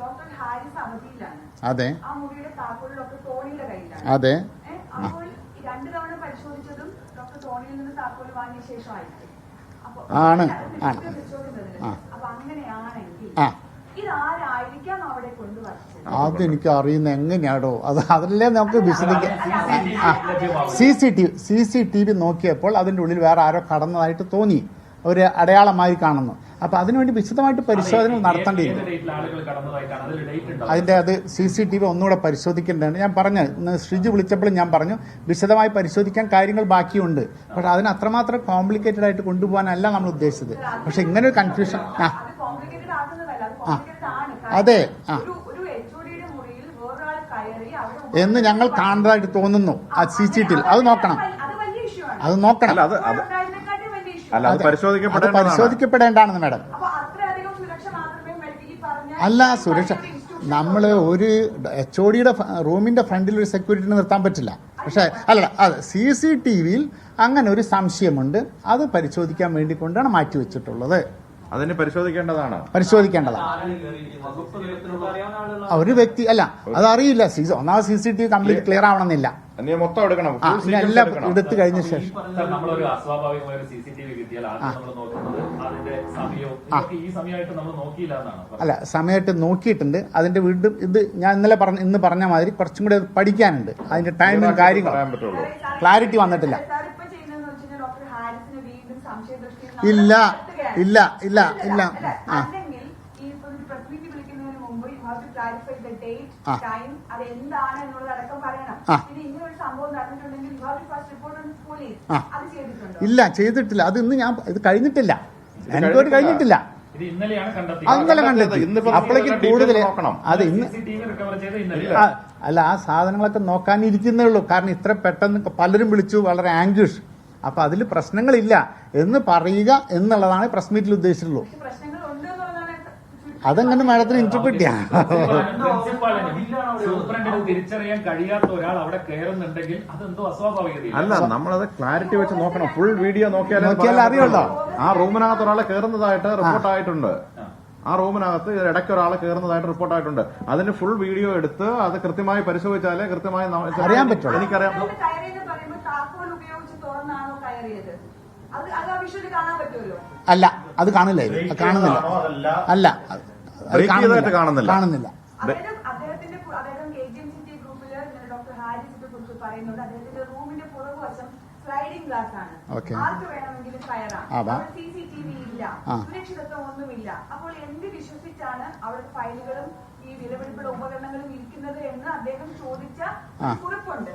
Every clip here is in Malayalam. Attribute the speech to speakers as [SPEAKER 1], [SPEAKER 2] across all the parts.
[SPEAKER 1] ഡോക്ടർ ഹാരിസ് അവധിയിലാണ്.
[SPEAKER 2] അതെ.
[SPEAKER 1] ആ മുറിയുടെ താക്കോൽ ഡോക്ടർ ടോണിയുടെ കയ്യിലാണ്.
[SPEAKER 2] അതെ.
[SPEAKER 1] അപ്പോൾ 2 തവണ പരിശോധിച്ചതും ഡോക്ടർ ടോണിയിൽ നിന്ന് താക്കോൽ വാങ്ങിയ ശേഷമായിരിക്കും.
[SPEAKER 2] ആണ്.
[SPEAKER 1] അപ്പൊ അങ്ങനെയാണെങ്കിൽ ഇതാരായിരിക്കാം അവിടെ കൊണ്ടുവച്ചത്?
[SPEAKER 2] അതെനിക്ക് അറിയുന്ന എങ്ങനെയാടോ, അതല്ലേ നമുക്ക് വിശദിക്കാം. CCTV നോക്കിയപ്പോൾ അതിൻ്റെ ഉള്ളിൽ വേറെ ആരോ കടന്നതായിട്ട് തോന്നി, ഒരു അടയാളമായി കാണുന്നു. അപ്പൊ അതിനുവേണ്ടി വിശദമായിട്ട് പരിശോധന നടത്തേണ്ടിയിരുന്നു. അതിന്റെ അത് CCTV ഒന്നുകൂടെ പരിശോധിക്കേണ്ടതാണ്. ഞാൻ പറഞ്ഞു, ശ്രീജു വിളിച്ചപ്പോൾ ഞാൻ പറഞ്ഞു വിശദമായി പരിശോധിക്കാൻ കാര്യങ്ങൾ ബാക്കിയുണ്ട്. പക്ഷെ അതിന് അത്രമാത്രം കോംപ്ലിക്കേറ്റഡ് ആയിട്ട് കൊണ്ടുപോകാനല്ല നമ്മൾ ഉദ്ദേശിച്ചത്. പക്ഷെ ഇങ്ങനെ ഒരു കൺഫ്യൂഷൻ അതെ എന്ന് ഞങ്ങൾ കാണുന്നതായിട്ട് തോന്നുന്നു. ആ CCTV അത് നോക്കണം.
[SPEAKER 3] അത്
[SPEAKER 2] പരിശോധിക്കപ്പെടേണ്ടതാണെന്ന് മാഡം. അല്ല, സുരക്ഷ നമ്മള് ഒരു HODയുടെ റൂമിന്റെ ഫ്രണ്ടിൽ ഒരു സെക്യൂരിറ്റിനെ നിർത്താൻ പറ്റില്ല. പക്ഷെ അല്ല, അത് CCTVയിൽ അങ്ങനെ ഒരു സംശയമുണ്ട്, അത് പരിശോധിക്കാൻ വേണ്ടി കൊണ്ടാണ് മാറ്റിവെച്ചിട്ടുള്ളത്.
[SPEAKER 3] അതിന് പരിശോധിക്കേണ്ടതാണ്.
[SPEAKER 2] ഒരു വ്യക്തി അല്ല, അതറിയില്ല. ഒന്നാമത് CCTV കംപ്ലീറ്റ് ക്ലിയർ ആവണമെന്നില്ല.
[SPEAKER 3] മൊത്തം എടുക്കണം,
[SPEAKER 2] എല്ലാം എടുത്തു കഴിഞ്ഞ ശേഷം
[SPEAKER 4] നമ്മളൊരു അസ്വാഭാവികമായ ഒരു CCTV കിട്ടിയാൽ ആദ്യം നമ്മൾ നോക്കുന്നത് അതിന്റെ സമയവും ഈ സമയമായിട്ട് നമ്മൾ നോക്കിയില്ല എന്നാണ്.
[SPEAKER 2] അല്ല, സമയമായിട്ട് നോക്കിയിട്ടുണ്ട്. അതിന്റെ വീണ്ടും ഇത് ഞാൻ ഇന്ന് പറഞ്ഞ മാതിരി കുറച്ചും കൂടെ പഠിക്കാനുണ്ട്. അതിന്റെ ടൈമും കാര്യങ്ങളും ക്ലാരിറ്റി വന്നിട്ടില്ല. ഇല്ല ഇല്ല ഇല്ല ഇല്ല ഇല്ല, ചെയ്തിട്ടില്ല. അത് ഇന്ന് ഞാൻ ഇത് കഴിഞ്ഞിട്ടില്ല, എൻക്വയറി കഴിഞ്ഞിട്ടില്ല. ഇന്നലെ കണ്ടെത്തി. അപ്പോഴേക്കും കൂടുതൽ അത് ഇന്ന് അല്ല, ആ സാധനങ്ങളൊക്കെ നോക്കാനിരിക്കുന്നേ ഉള്ളൂ. കാരണം ഇത്ര പെട്ടെന്ന് പലരും വിളിച്ചു, വളരെ ആംഗ്വിഷ്. അപ്പൊ അതിൽ പ്രശ്നങ്ങളില്ല എന്ന് പറയുക എന്നുള്ളതാണ് പ്രസ് മീറ്റിൽ ഉദ്ദേശിച്ചുള്ളൂ. അതെങ്ങനെ മാഡത്തിന് ഇന്റർപ്രിറ്റ് ചെയ്യാം?
[SPEAKER 4] തിരിച്ചറിയാൻ കഴിയാത്ത ഒരാൾ അവിടെ കയറുന്നുണ്ടെങ്കിൽ അതെന്തോ അസ്വാഭാവികത.
[SPEAKER 3] അല്ല, നമ്മളത് ക്ലാരിറ്റി വെച്ച് നോക്കണം. ഫുൾ വീഡിയോ
[SPEAKER 2] നോക്കിയാലേ അറിയുള്ളൂ.
[SPEAKER 3] ആ റൂമിനകത്ത് ഒരാളെ കയറുന്നതായിട്ട് റിപ്പോർട്ടായിട്ടുണ്ട്. ആ റൂമിനകത്ത് ഇടയ്ക്ക് ഒരാളെ കയറുന്നതായിട്ട് റിപ്പോർട്ടായിട്ടുണ്ട്. അതിന് ഫുൾ വീഡിയോ എടുത്ത് അത് കൃത്യമായി പരിശോധിച്ചാലേ കൃത്യമായി
[SPEAKER 2] അറിയാൻ പറ്റുള്ളൂ.
[SPEAKER 3] എനിക്കറിയാം.
[SPEAKER 2] അല്ല, അത് കാണില്ല. കാണുന്നില്ല. അല്ല,
[SPEAKER 3] കാണുന്നില്ല.
[SPEAKER 1] സ്ലൈഡിംഗ് ഗ്ലാസ് ആണ്. ആർക്ക് വേണമെങ്കിലും കയറാം. CCTV ഇല്ല, സുരക്ഷിതത്വം ഒന്നുമില്ല. അപ്പോൾ എന്ത് വിശ്വസിച്ചാണ് അവിടുത്തെ ഫയലുകളും ഈ വിലപിടിപ്പുള്ള ഉപകരണങ്ങളും ഇരിക്കുന്നത് എന്ന് അദ്ദേഹം ചോദിച്ച കുറിപ്പുണ്ട്.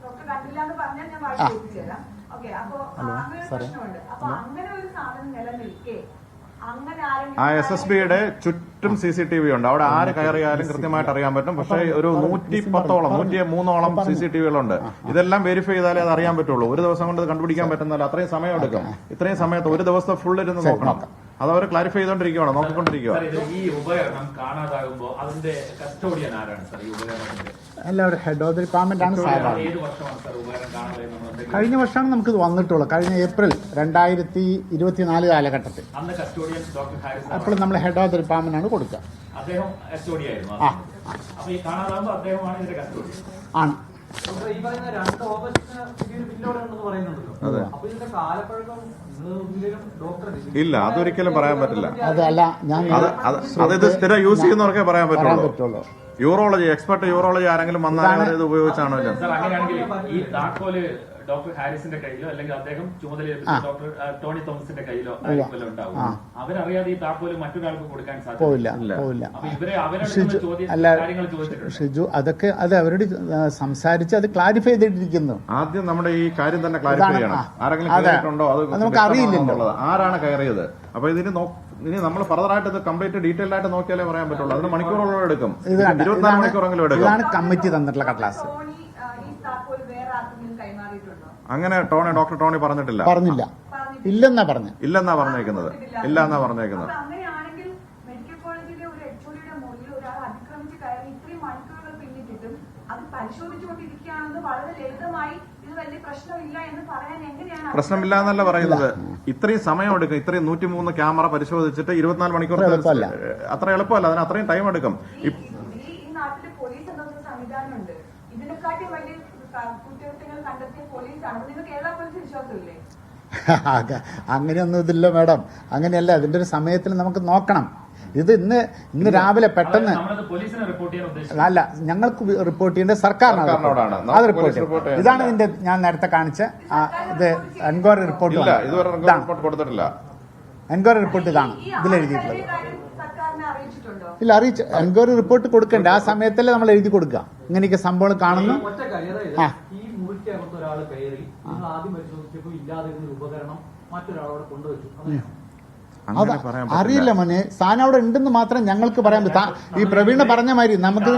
[SPEAKER 1] ഡോക്ടർ കണ്ടില്ല എന്ന് പറഞ്ഞാൽ ഞാൻ വായിച്ചു കേൾപ്പിച്ചു തരാം. ഓക്കെ, അപ്പൊ അങ്ങനെ ഒരു പ്രശ്നമുണ്ട്. അപ്പൊ അങ്ങനെ ഒരു സാധനം നിലനിൽക്കെ
[SPEAKER 3] ആ SSBയുടെ ചുറ്റും CCTV ഉണ്ട്. അവിടെ ആര് കയറിയാലും കൃത്യമായിട്ട് അറിയാൻ പറ്റും. പക്ഷേ ഒരു 110ഓളം 103ഓളം CCTVകളുണ്ട്. ഇതെല്ലാം വെരിഫൈ ചെയ്താലേ അത് അറിയാൻ പറ്റുള്ളൂ. ഒരു ദിവസം കൊണ്ട് കണ്ടുപിടിക്കാൻ പറ്റുന്നില്ല. അത്രയും സമയം എടുക്കും. ഇത്രയും സമയത്ത് ഒരു ദിവസത്തെ ഫുൾ ഇരുന്ന് നോക്കണം. അത് അവർ ക്ലാരിഫൈ ചെയ്തോണ്ടിരിക്കുകയാണ്, നോക്കിക്കൊണ്ടിരിക്കുക.
[SPEAKER 4] ഈ ഉപകരണം കാണാതാകുമ്പോൾ അതിന്റെ കസ്റ്റോഡിയൻ ആരാണ് സർ? ഈ ഉപകരണത്തിന്റെ
[SPEAKER 2] എല്ലാവരും ഹെഡ് ഓഫ് ദി ഡിപ്പാർട്ട്മെന്റ് ആണ് സാധാരണ.
[SPEAKER 4] ഏത് വർഷമാണ് സർ ഉപകരണം കാണാതായി?
[SPEAKER 2] കഴിഞ്ഞ വർഷമാണ് നമുക്കിത് വന്നിട്ടുള്ളൂ. കഴിഞ്ഞ ഏപ്രിൽ 2024 കാലഘട്ടത്തിൽ.
[SPEAKER 4] അന്ന് കസ്റ്റോഡിയൻ ഡോക്ടർ ഹാരിസ്.
[SPEAKER 2] അപ്പോൾ നമ്മൾ ഹെഡ് ഓഫ് ദി ഡിപ്പാർട്ട്മെന്റ് ആണ് കൊടുക്കുക.
[SPEAKER 4] അദ്ദേഹം HOD ആയിരുന്നു. അപ്പൊ ഈ കാണാതാകുമ്പോൾ അദ്ദേഹമാണ് ഇതിന്റെ കസ്റ്റോഡിയൻ
[SPEAKER 2] ആണ്.
[SPEAKER 5] ഈ പറയുന്ന 2 ഓപ്പറേഷൻ ബില്ലോടെ ഉണ്ടെന്ന് പറയുന്നുണ്ടല്ലോ. അപ്പൊ ഇതിന്റെ കാലപ്പഴക്കം
[SPEAKER 3] ഇല്ല, അതൊരിക്കലും പറയാൻ പറ്റില്ല.
[SPEAKER 2] അതല്ല, ഞാൻ
[SPEAKER 3] അതായത് സ്ഥിരം യൂസ് ചെയ്യുന്നവർക്കേ പറയാൻ പറ്റുള്ളൂ. യൂറോളജി എക്സ്പെർട്ട് യൂറോളജി ആരെങ്കിലും വന്നാൽ ഇത് ഉപയോഗിച്ചാണോ?
[SPEAKER 4] അങ്ങനെയാണെങ്കിൽ ഈ താക്കോല് ഡോക്ടർ ഹാരിസിന്റെ കയ്യിലോ അല്ലെങ്കിൽ അദ്ദേഹം ചുമതല ഡോക്ടർ ടോണി തോമസിന്റെ കയ്യിലോ ഉണ്ടാവും. അവരറിയാതെ ഈ താക്കോല് മറ്റൊരാൾക്ക് കൊടുക്കാൻ സാധിക്കില്ല.
[SPEAKER 2] ഷിജു, അതൊക്കെ അത് അവരോട് സംസാരിച്ച് അത് ക്ലാരിഫൈ ചെയ്തിട്ടിരിക്കുന്നു.
[SPEAKER 3] ആദ്യം നമ്മുടെ ഈ കാര്യം തന്നെ ക്ലാരിഫൈ ചെയ്യണം. ആരെങ്കിലും കയറിയിട്ടുണ്ടോ അത്
[SPEAKER 2] നമുക്ക് അറിയില്ലല്ലോ,
[SPEAKER 3] ആരാണ് കയറിയത്. അപ്പൊ ഇനി നമ്മൾ ഫർദറായിട്ട് ഇത് കംപ്ലീറ്റ് ഡീറ്റെയിൽ ആയിട്ട് നോക്കിയാലേ പറയാൻ പറ്റുള്ളൂ. അതിന് മണിക്കൂറോളം എടുക്കും. 24 മണിക്കൂറെങ്കിലും എടുക്കും.
[SPEAKER 2] ഇതാണ് കമ്മിറ്റി തന്നിട്ടുള്ള കടലാസ്.
[SPEAKER 3] അങ്ങനെ ഡോക്ടർ ടോണി പറഞ്ഞിട്ടില്ല.
[SPEAKER 2] ഇല്ലെന്നാ പറഞ്ഞേക്കുന്നത്.
[SPEAKER 3] ഇല്ല എന്നാ പറഞ്ഞേക്കുന്നത്.
[SPEAKER 1] അങ്ങനെയാണെങ്കിൽ മെഡിക്കൽ കോളേജിലെ ഒരു HODയുടെ മുറിയിൽ ഒരാൾ അതിക്രമിച്ച് കയറി ഇത്രയും മണിക്കൂറുകൾ പിന്നിട്ടിട്ടും അത് പരിശോധിച്ചുകൊണ്ടിരിക്കുകയാണെന്ന് വളരെ ലളിതമായി ഇത് വലിയ പ്രശ്നമില്ല എന്ന് പറയാൻ എങ്ങനെയാണ്?
[SPEAKER 3] പ്രശ്നമില്ല എന്നല്ല പറയുന്നത്. ഇത്രയും സമയം എടുക്കും. ഇത്രയും 103 ക്യാമറ പരിശോധിച്ചിട്ട് 24 മണിക്കൂർ അത്ര എളുപ്പമല്ല. അതിന് അത്രയും ടൈം എടുക്കും.
[SPEAKER 1] ഈ നാട്ടില് പോലീസ് എന്ന സംവിധാനമുണ്ട്. ഇതിനെക്കാട്ടി വലിയ കുറ്റകൃത്യങ്ങൾ കണ്ടെത്തിയ പോലീസാണ്. നിങ്ങൾക്ക് കേരള പോലീസ് വിശ്വാസമില്ലേ?
[SPEAKER 2] അങ്ങനെയൊന്നും ഇതില്ല മാഡം, അങ്ങനെയല്ല. ഇതിന്റെ ഒരു സമയത്തിൽ നമുക്ക് നോക്കണം. ഇത് ഇന്ന് രാവിലെ പെട്ടെന്ന് അല്ല, ഞങ്ങൾക്ക് റിപ്പോർട്ട് ചെയ്യേണ്ടത് സർക്കാരിനാണ്. അത് റിപ്പോർട്ട് ചെയ്യും. ഇതാണ് ഇതിന്റെ ഞാൻ നേരത്തെ കാണിച്ച ഇത് എൻക്വയറി റിപ്പോർട്ട്. എൻക്വയറി റിപ്പോർട്ട് ഇതാണ് ഇതിലെഴുതിയിട്ടുള്ളത്. ഇല്ല, അറിയിച്ചു. എൻക്വയറി റിപ്പോർട്ട് കൊടുക്കണ്ടേ ആ സമയത്തല്ലേ നമ്മൾ എഴുതി കൊടുക്കുക. ഇങ്ങനെയൊക്കെ സംഭവം കാണുന്നു.
[SPEAKER 5] ഒരാൾ കയറി ആദ്യം പരിശോധിച്ചപ്പോൾ ഇല്ലാതെ ഉപകരണം മറ്റൊരാളോട് കൊണ്ടുവച്ചു.
[SPEAKER 2] അത് അറിയില്ല മോനെ, സാധനം അവിടെ ഉണ്ടെന്ന് മാത്രം ഞങ്ങൾക്ക് പറയാൻ പറ്റും. ഈ പ്രവീണ പറഞ്ഞ മാതിരി നമുക്ക്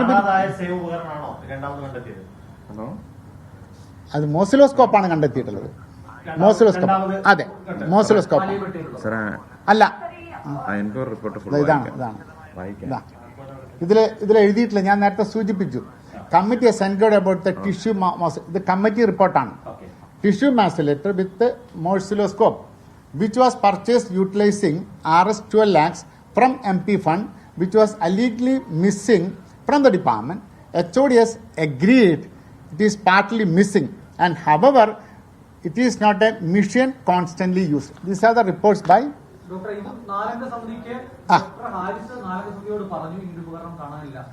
[SPEAKER 2] അത് മോസിലോസ്കോപ്പാണ് കണ്ടെത്തിയിട്ടുള്ളത്. മോസിലോസ്കോപ്പ്, അതെ, മോസിലോസ്കോപ്പ് അല്ല. ഇതാണ് ഇതിൽ എഴുതിയിട്ടില്ല. ഞാൻ നേരത്തെ സൂചിപ്പിച്ചു. Committee has inquired about the tissue mass. ഇത് കമ്മിറ്റി റിപ്പോർട്ടാണ്. Tissue macerator with oscilloscope which was purchased utilizing Rs 12 lakhs from MP fund, which was allegedly missing from the department. HOD has agreed it is partly missing, and however it is not a machine constantly used. These are the reports by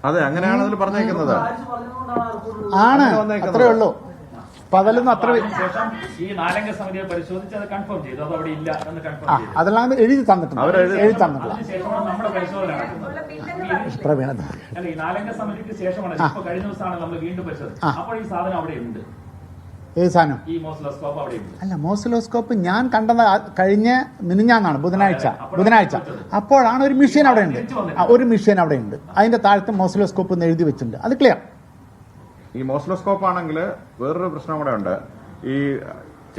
[SPEAKER 3] അതെ, അങ്ങനെയാണ് അതിൽ പറഞ്ഞേക്കുന്നത്.
[SPEAKER 2] ആണ്, അത്രേ ഉള്ളൂ. പകലൊന്നും അത്ര അതെല്ലാം എഴുതി തന്നിട്ടുണ്ട്. പ്രവീണ
[SPEAKER 4] ഈ നാലംഗ സമിതിക്ക് ശേഷമാണ് ഇപ്പൊ കഴിഞ്ഞ ദിവസമാണ് നമ്മൾ വീണ്ടും പരിശോധിച്ചത്. അപ്പോൾ ഈ സാധനം അവിടെ ഉണ്ട്.
[SPEAKER 2] ഏത് സാധനം?
[SPEAKER 4] ഈ മോസിലോസ്കോപ്പ് അവിടെ ഉണ്ട്.
[SPEAKER 2] അല്ല, മോസിലോസ്കോപ്പ് ഞാൻ കണ്ടത് കഴിഞ്ഞ മിനിഞ്ഞാന്നാണ്, ബുധനാഴ്ച. അപ്പോഴാണ് ഒരു മെഷീൻ അവിടെ ഉണ്ട്. ഒരു മെഷീൻ അവിടെ ഉണ്ട്. അതിന്റെ താഴത്ത് മോസിലോസ്കോപ്പ് എന്ന് എഴുതി വെച്ചിട്ടുണ്ട്. അത് ക്ലിയർ.
[SPEAKER 3] ഈ മോസിലോസ്കോപ്പ് ആണെങ്കിൽ വേറൊരു പ്രശ്നം കൂടെ ഉണ്ട്. ഈ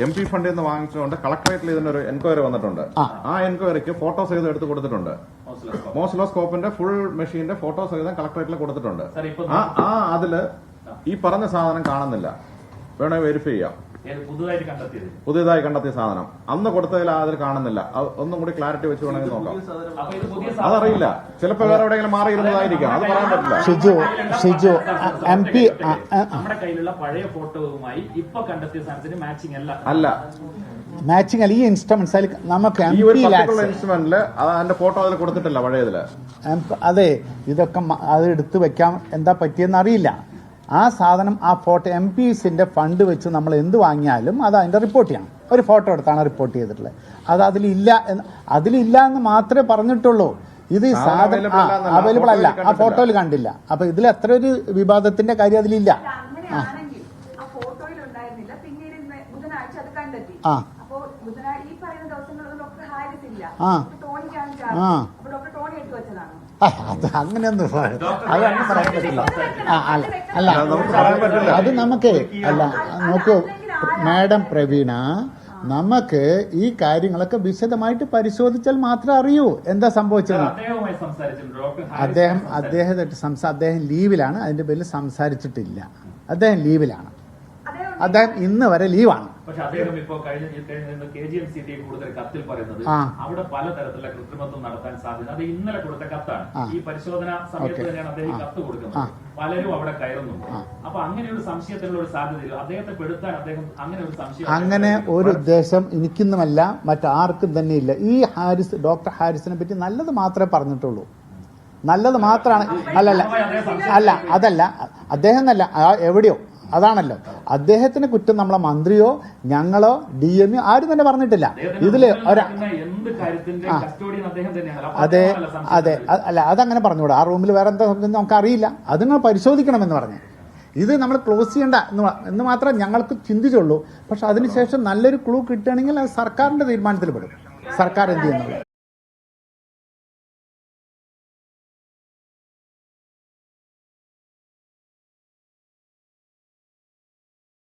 [SPEAKER 3] MP ഫണ്ടിൽ നിന്ന് വാങ്ങിച്ചുകൊണ്ട് കളക്ടറേറ്റിൽ ഇതിനൊരു എൻക്വയറി വന്നിട്ടുണ്ട്. ആ എൻക്വയറിക്ക് ഫോട്ടോ സഹിതം എടുത്ത് കൊടുത്തിട്ടുണ്ട്. മോസിലോസ്കോപ്പിന്റെ ഫുൾ മെഷീന്റെ ഫോട്ടോ സഹിതം കളക്ടറേറ്റിൽ കൊടുത്തിട്ടുണ്ട്. അതില് ഈ പറഞ്ഞ സാധനം കാണുന്നില്ല. വേണേ വെരിഫൈ ചെയ്യാം. പുതിയതായി കണ്ടെത്തിയ സാധനം അന്ന് കൊടുത്തതിൽ അതിൽ കാണുന്നില്ല. ഒന്നും കൂടി ക്ലാരിറ്റി വെച്ച് വേണമെങ്കിൽ നോക്കാം. അതറിയില്ല, ചിലപ്പോൾ വേറെ എവിടെയെങ്കിലും മാറിയിരുന്നതായിരിക്കാം. അത് പറയാൻ പറ്റില്ല.
[SPEAKER 2] ഷിജു MP
[SPEAKER 4] നമ്മുടെ കയ്യിലുള്ള പഴയ ഫോട്ടോവുമായി ഇപ്പൊ കണ്ടെത്തിയ സാധനത്തിന് മാച്ചിങ് അല്ല.
[SPEAKER 2] മാച്ചിങ് അല്ല. ഈ ഇൻസ്ട്രുമെന്റ്സ് നമുക്ക്
[SPEAKER 3] ഇൻസ്ട്രുമെന്റില് അതിന്റെ ഫോട്ടോ അതിൽ കൊടുത്തിട്ടില്ല പഴയതില്.
[SPEAKER 2] അതെ, ഇതൊക്കെ അത് എടുത്തു വെക്കാം. എന്താ പറ്റിയെന്ന് അറിയില്ല. ആ സാധനം, ആ ഫോട്ടോ MPസിന്റെ ഫണ്ട് വെച്ച് നമ്മൾ എന്ത് വാങ്ങിയാലും അത് അതിന്റെ റിപ്പോർട്ട് ചെയ്യണം. ഒരു ഫോട്ടോ എടുത്താണ് റിപ്പോർട്ട് ചെയ്തിട്ടുള്ളത്. അത് അതിലില്ല എന്ന് മാത്രമേ പറഞ്ഞിട്ടുള്ളൂ. ഇത് ഈ സാധനം അവൈലബിൾ അല്ല. ആ ഫോട്ടോയിൽ കണ്ടില്ല. അപ്പൊ ഇതിൽ എത്ര ഒരു വിവാദത്തിന്റെ കാര്യം അതിലില്ല. അങ്ങനെയൊന്നും അതങ്ങനെ പറയാൻ പറ്റില്ല. അല്ല, അത് നമുക്ക് അല്ല. നോക്കൂ മാഡം പ്രവീണ, നമുക്ക് ഈ കാര്യങ്ങളൊക്കെ വിശദമായിട്ട് പരിശോധിച്ചാൽ മാത്രമേ അറിയൂ എന്താ സംഭവിച്ചത്. അദ്ദേഹം ലീവിലാണ്. അതിന്റെ പേരിൽ സംസാരിച്ചിട്ടില്ല. അദ്ദേഹം ലീവിലാണ്. അദ്ദേഹം ഇന്ന് വരെ ലീവാണ്.
[SPEAKER 4] പക്ഷെ അദ്ദേഹം ഇപ്പോ കഴിഞ്ഞ KGMCT കൂടുതൽ കത്തിൽ പറയുന്നത് അവിടെ പലതരത്തിലുള്ള കൃത്രിമത്വം നടത്താൻ സാധ്യത. അത് ഇന്നലെ കൊടുത്ത കത്താണ്. ഈ പരിശോധന സമയത്ത് തന്നെയാണ് അദ്ദേഹം കത്ത് കൊടുക്കുന്നത്. പലരും അവിടെ കയറുന്നുണ്ട്. അപ്പൊ അങ്ങനെ ഒരു സംശയത്തിനുള്ള ഒരു സാധ്യതയില്ല. അദ്ദേഹത്തെ പെടുത്താൻ അദ്ദേഹം അങ്ങനെ ഒരു സംശയം,
[SPEAKER 2] അങ്ങനെ ഒരു ഉദ്ദേശം എനിക്കൊന്നുമല്ല, മറ്റാർക്കും തന്നെ ഇല്ല. ഈ ഡോക്ടർ ഹാരിസിനെ പറ്റി നല്ലത് മാത്രമേ പറഞ്ഞിട്ടുള്ളൂ. നല്ലത് മാത്രമാണ്. അല്ല അതല്ല, അദ്ദേഹം എന്നല്ല, എവിടെയോ അതാണല്ലോ. അദ്ദേഹത്തിന് കുറ്റം നമ്മളെ മന്ത്രിയോ ഞങ്ങളോ DM ആരും തന്നെ പറഞ്ഞിട്ടില്ല. ഇതില് അതെ അല്ല, അതങ്ങനെ പറഞ്ഞുകൂടാ. ആ റൂമിൽ വേറെ എന്താ നമുക്ക് അറിയില്ല. അത് നിങ്ങൾ പരിശോധിക്കണമെന്ന് പറഞ്ഞു. ഇത് നമ്മൾ ക്ലോസ് ചെയ്യണ്ട എന്ന് മാത്രമേ ഞങ്ങൾക്ക് ചിന്തിച്ചുള്ളൂ. പക്ഷെ അതിനുശേഷം നല്ലൊരു ക്ലൂ കിട്ടുകയാണെങ്കിൽ അത് സർക്കാരിന്റെ തീരുമാനത്തിൽ പെടും. സർക്കാർ എന്ത് ചെയ്യുന്നുള്ളത്.